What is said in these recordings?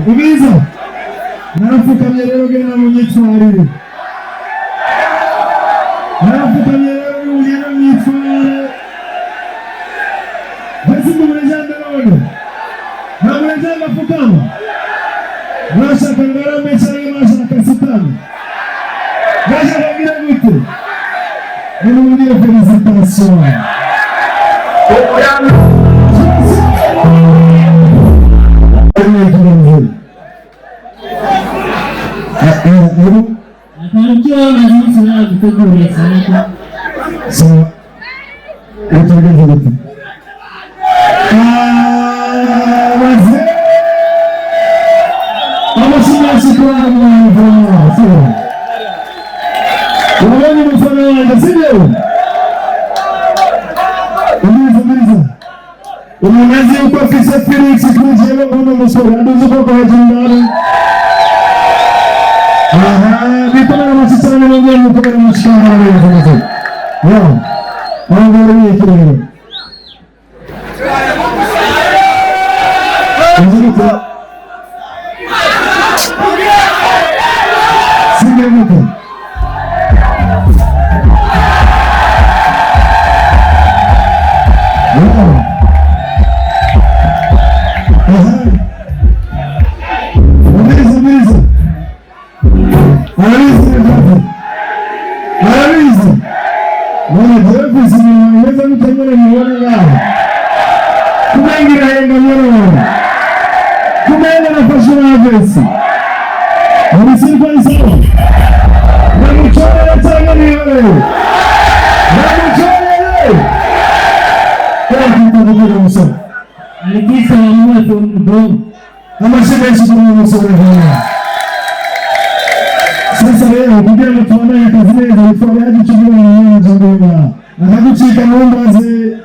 Uliza nafukamye rero genda mu myitwarire, nafukamye rero ugenda mu myitwarire basi murejande none namurejande afukama mwashaka ngarame cyangwa mwashaka sitani mwashaka ngira gute nimubwire felicitation umunezi uko afise Felix kujyewe uno musore aduze ko kwajindana bitana n'amasitsana n'abandi mukobwa mushaka n'abantu yo ngoro yikirero injiko singemuko sasa leo kijana tunaona kazi neza ifahaje chukua mwenyewe ndio anakuchika naomba ze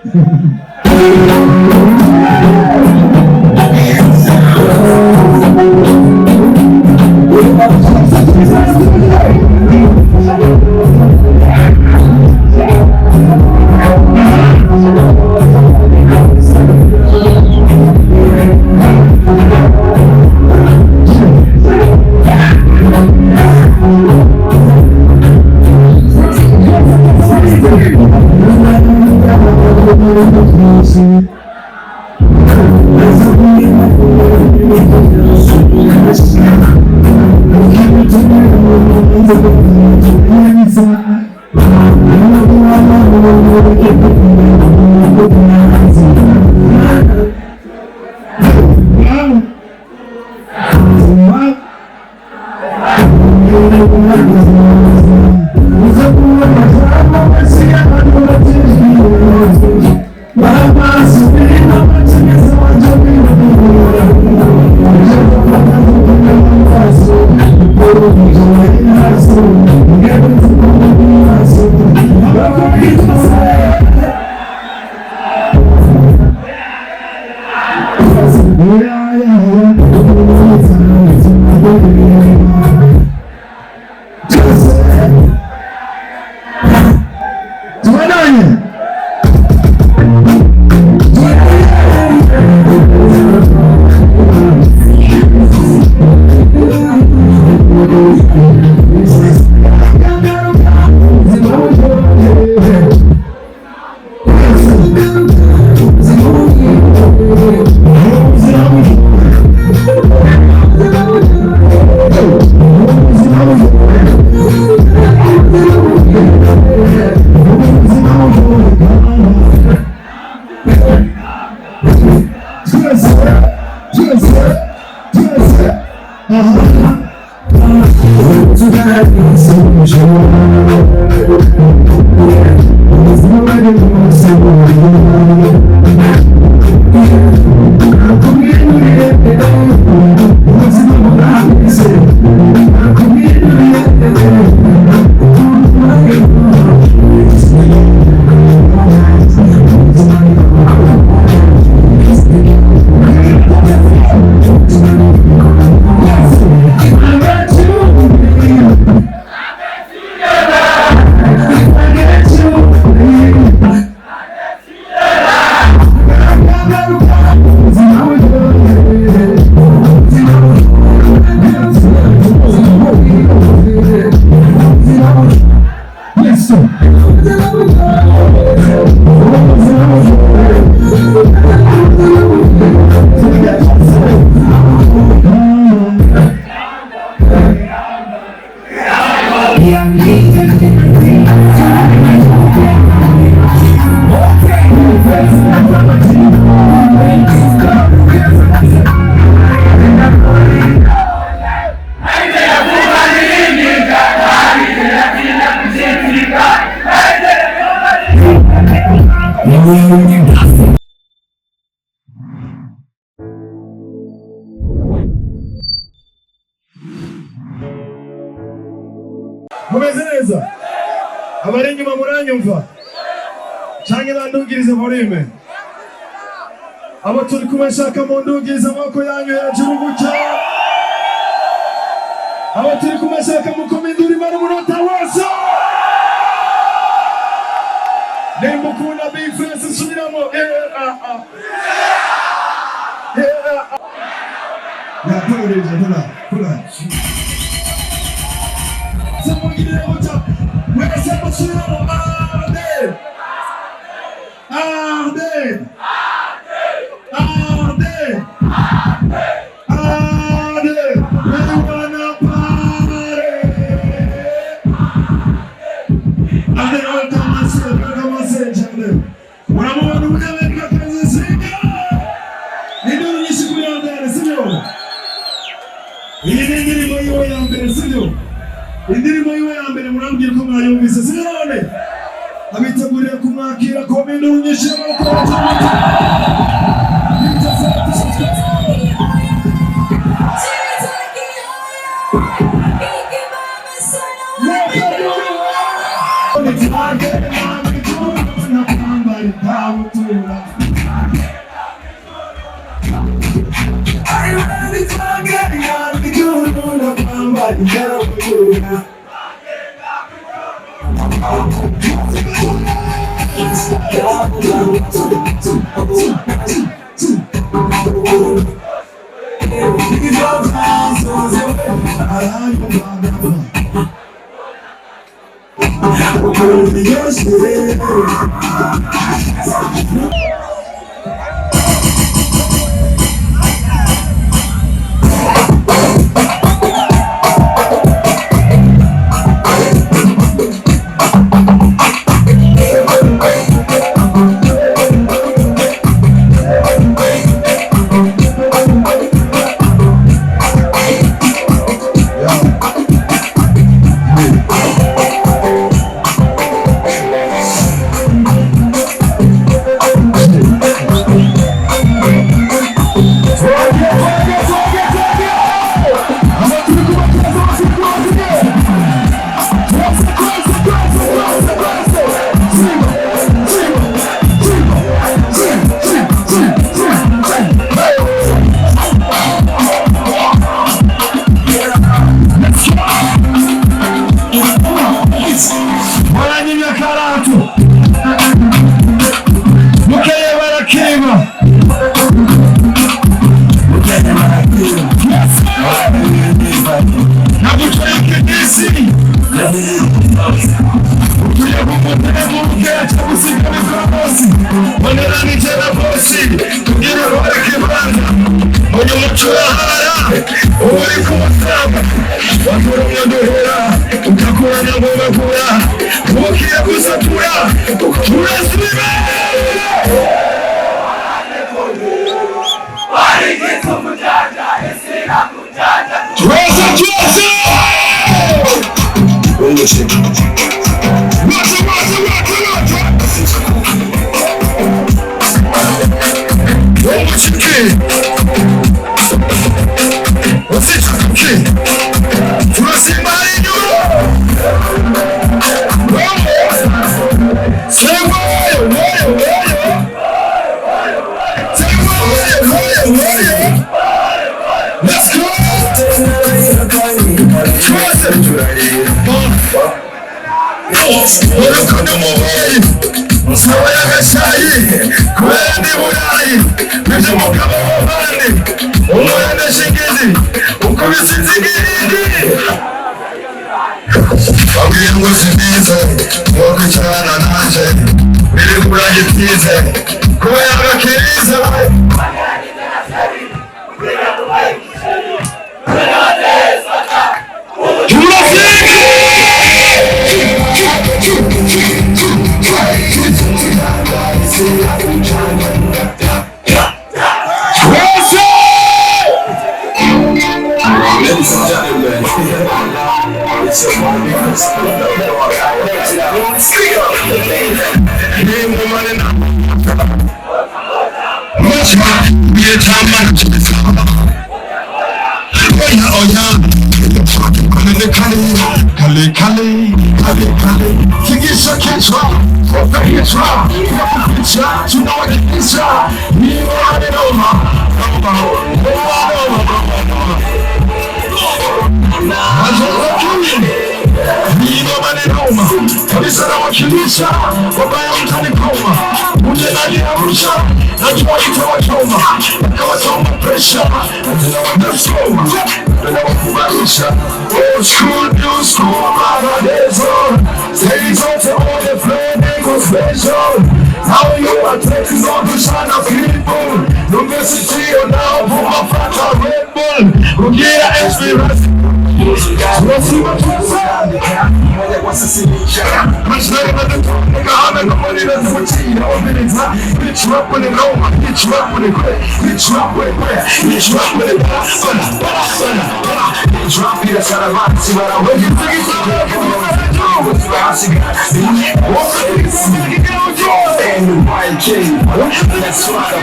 Mumeze neza? Abari inyuma muranyumva? Canke bandugirize volume? Abo turi kumwe shaka mundugirize amaboko yanyu hejuru gutya. Abo turi kumwe shaka mukome induru imara umunota wose. Nemukunda Big Face subiramo. Ya pula. Someone give it a top. Where is that machine? Arde. We wanna party. Arde, come on, say, Charlie. When I'm on the way, I'm going to sing. You don't need to be on there, Signor. You didn't know you were on there, Signor. Indirimbo yiwe ya mbere murambwira ko mwayumvise sinone abiteguriye kumwakira komendo unyeshe amaboko urukundo mubayi soya agashayi kubera ndi burayi bije umugabo w'abandi umwana shingizi ukubise inzigirindi babwira ngo sindize ngo kwicarana nanje biri kurangitize kubera agakirize kabisa wakilisha wabaya mtanikoma munye naliamsha najua itawachoma wakawachoma presha najua wanasoma nawakubarisha old school new school maradezo stay zote on the floor niko special how you are taking on the shine of people numbesitio now vumafata Red Bull kugira experience Wasima tuwasa bitch up when it over, bitch up when it quit, bitch up when it quit, bitch up when it drop me the side of my see what I want you to get what's the house you got what's the and the white king that's what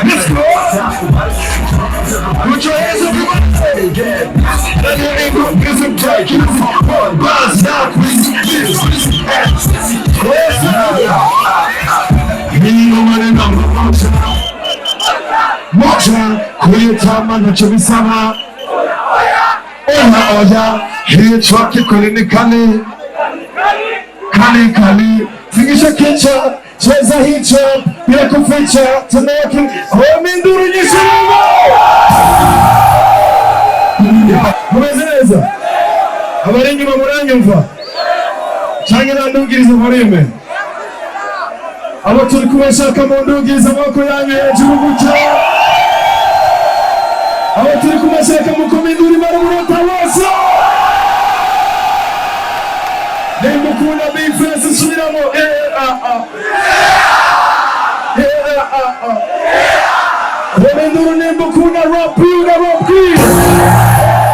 let's go. Put your hands up in my head again. Let your ego get some break. You one buzz, not please. Me woman and I'm Mocha, Kuyatama, Nachabisama. Oya, here truck you calling the Kali. Tingisha kitchen. Cheza hicho bila kuficha, tunaki waminduru nyeshima. Mumezeleza abarengi bamuranyumva canke nandugiriza murime abo turi kubashaka mu ndugiriza amaboko yanyu hejuru gutya abo turi kubashaka mu komindura imara murota wose nemukunda bifese subiramo Wamenduru nemukunda rap you na rap clean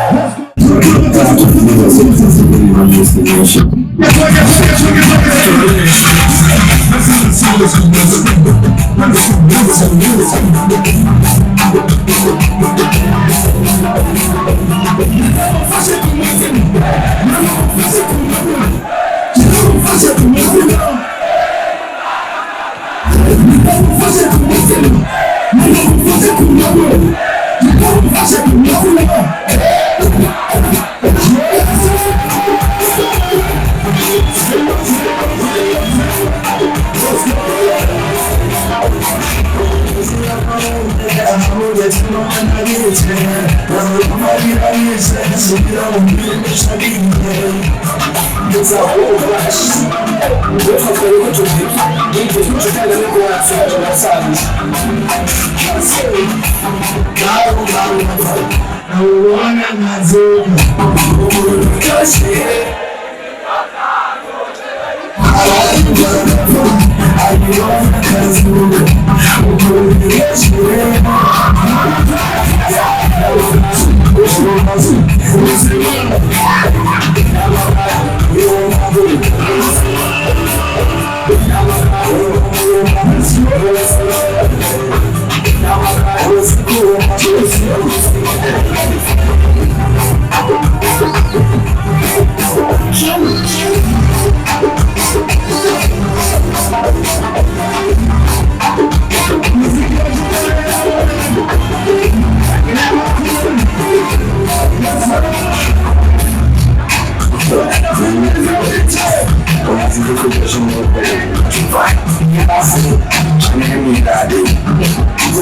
Never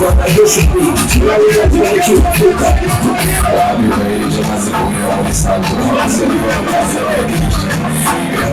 what I used to be. Now we got to make you pick up. I'll be ready to just go here on this side. I'm sitting here on this side.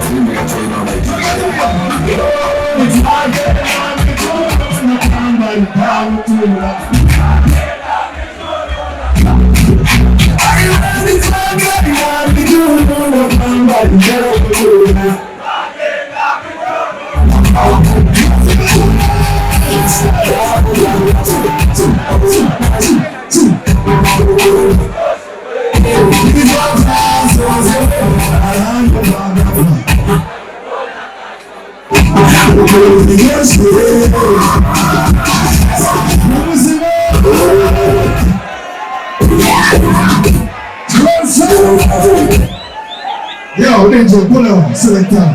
Yo, Ninja, pull on, select time.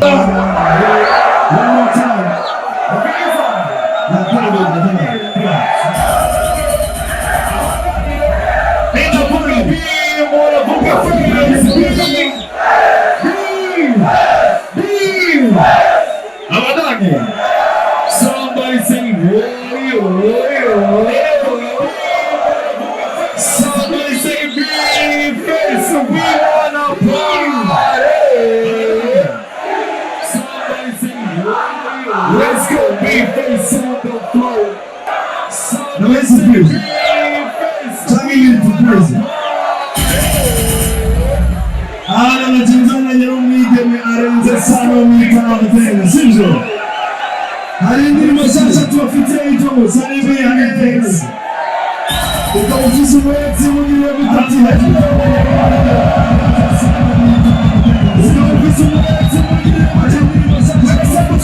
One more time. Now pull it over, pull it. Ninja, pull it. Somebody sing, somebody say, big face, we wanna party. Somebody sing, let's go, big face on the floor. Somebody say, big face, tell me you to prison. Alla la Tanzania nyarumide mi arenze sana umikana tena sivyo halindi masasa tuwafitie ito sanibi hanitezi ukaufisi wetu mwenye vitati ukaufisi wetu mwenye masasa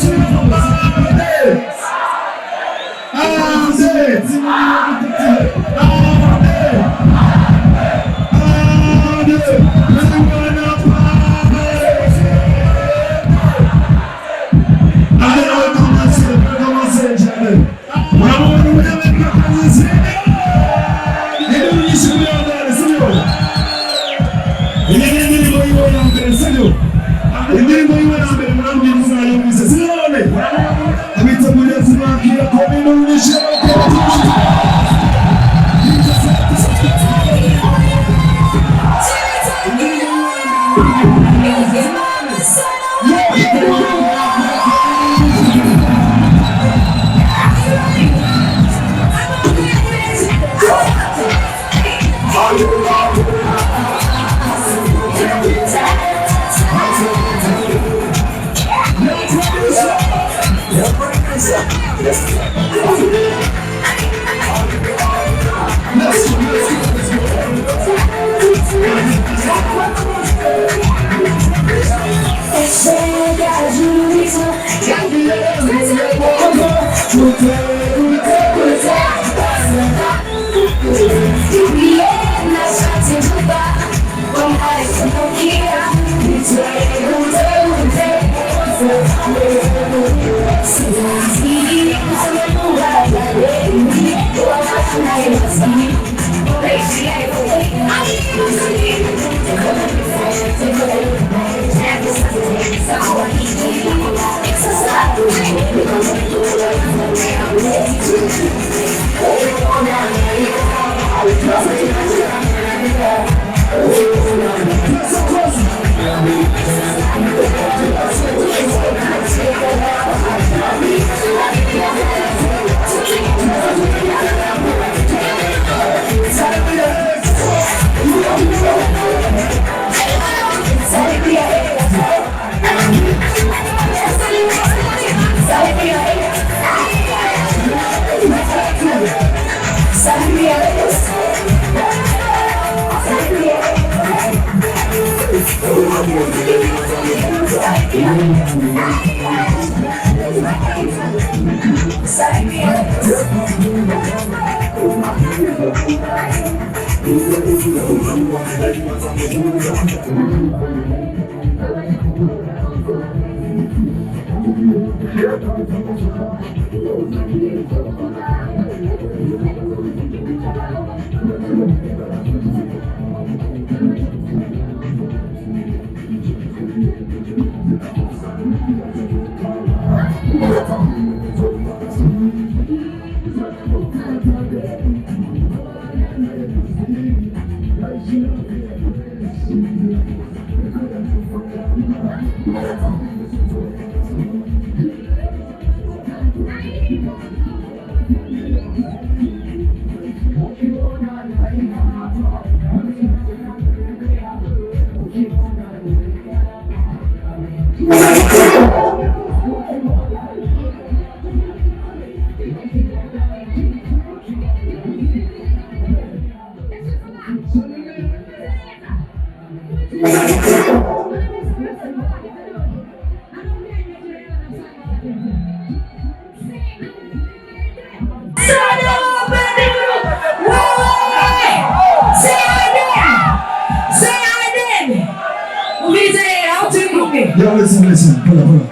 Listen, hold.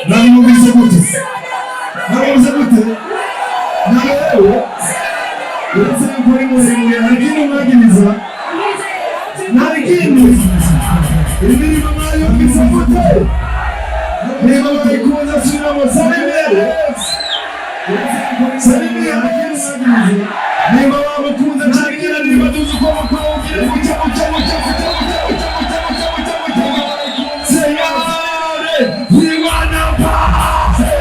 Nani mubize gute? Nawe uretse gukora imirimo harikini mwagiriza harikini imirimo mwayo mbize gute? Niba bayikunda subiramo Salimia harikini mwagiriza niba wamukunze cyangwa niba tuzi uko mukawugira guca we wanna party.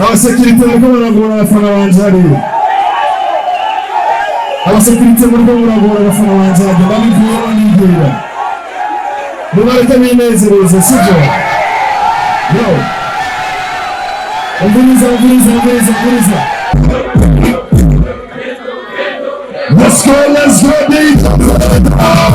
Abasekirite muriko muragora abafana banje hariya. Abasekirite muriko muragora abafana banje hariya. Babivuye banigirira. Mubareke binezereze sibyo? Yo. Umviriza. Let's go, dude.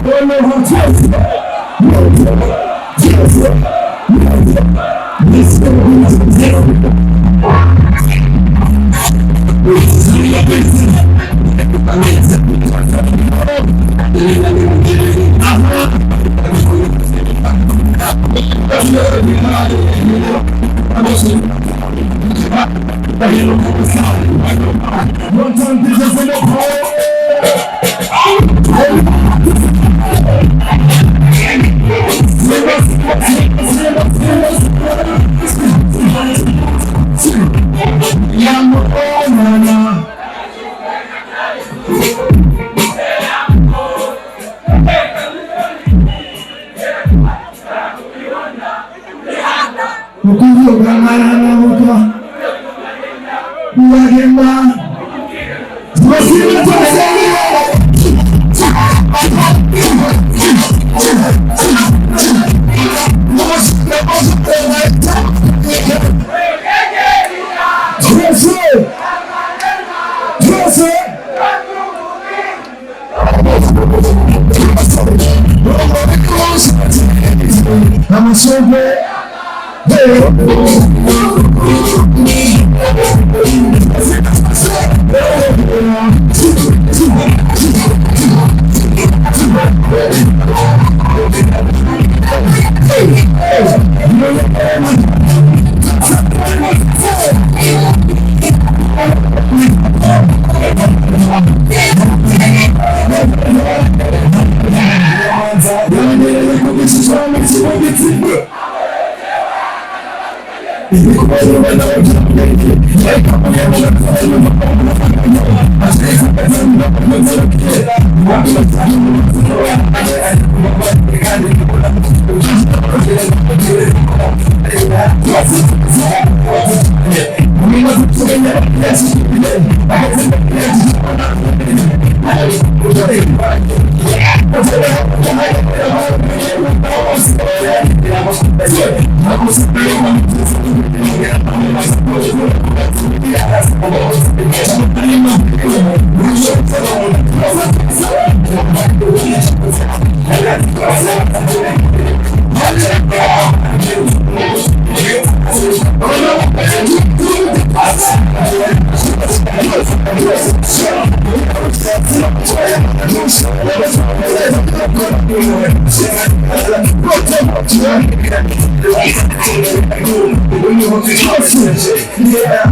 Don't know how to ukuvuga amaramuko wagenda twasiba twasengera I'm so glad. Yeah.